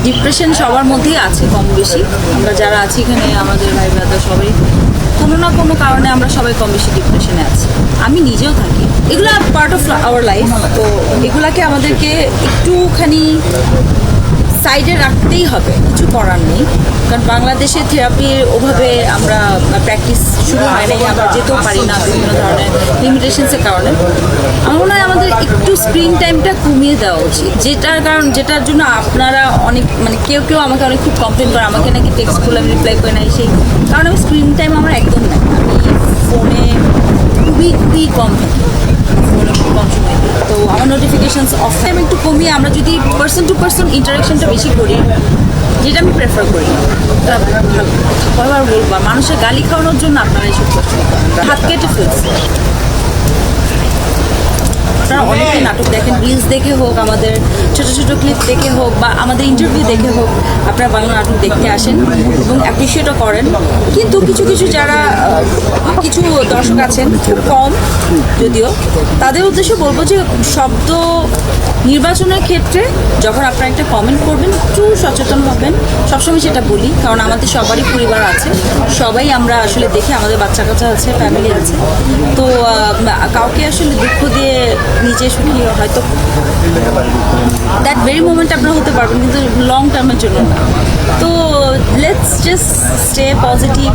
Depression সবার মধ্যেই আছে কম বেশি। আমরা যারা আছি এখানে আমাদের ভাই ব্রাদার সবাই কোনো না কোনো কারণে আমরা সবাই কম বেশি ডিপ্রেশনে আছি। আমি নিজেও থাকি। এগুলো পার্ট অফ আওয়ার লাইফ। তো এগুলাকে আমাদেরকে একটুখানি সাইডে রাখতেই হবে, কিছু করার নেই। কারণ বাংলাদেশে থেরাপির ওভাবে আমরা প্র্যাকটিস শুরু হয় নাই, আমরা যেতেও পারি না বিভিন্ন ধরনের লিমিটেশনসের কারণে। আমার মনে হয় আমাদের একটু স্ক্রিন টাইমটা কমিয়ে দেওয়া উচিত, যেটার জন্য আপনারা অনেক কেউ আমাকে অনেক খুব কমপ্লেন করে, আমাকে নাকি টেক্সটগুলো আমি রিপ্লাই করে নাই, সেই কারণ আমি স্ক্রিন টাইম আমার একদম নাই। আমি ফোনে খুবই কম থাকি, ফোনে খুব কম সময় দিই। তো আমার নোটিফিকেশনস অফ টাইম একটু কমিয়ে আমরা যদি পার্সন টু পার্সন ইন্টারাকশনটা বেশি করি, যেটা আমি প্রেফার করি, কয়বার বলবো, মানুষের গালি খাওয়ানোর জন্য আপনারা এইসব করছেন, হাত কেটে ফেলছে। আপনারা অনেকেই নাটক দেখেন, রিলস দেখে হোক, আমাদের ছোট ছোট ক্লিপ দেখে হোক, বা আমাদের ইন্টারভিউ দেখে হোক, আপনারা বাংলা নাটক দেখতে আসেন এবং অ্যাপ্রিসিয়েটও করেন। কিন্তু কিছু যারা কিছু দর্শক আছেন, খুব কম যদিও, তাদের উদ্দেশ্যে বলবো যে শব্দ নির্বাচনের ক্ষেত্রে যখন আপনারা একটা কমেন্ট করবেন একটু সচেতন হবেন। সবসময় সেটা বলি, কারণ আমাদের সবারই পরিবার আছে, সবাই আমরা আসলে দেখি, আমাদের বাচ্চা কাচ্চা আছে, ফ্যামিলি আছে। তো কাউকে আসলে দুঃখ দিয়ে নিজে সুখী হয়তো দ্যাট ভেরি মোমেন্ট আপনারা হতে পারবেন, কিন্তু লং টার্মের জন্য না। তো লেটস জাস্ট স্টে পজিটিভ।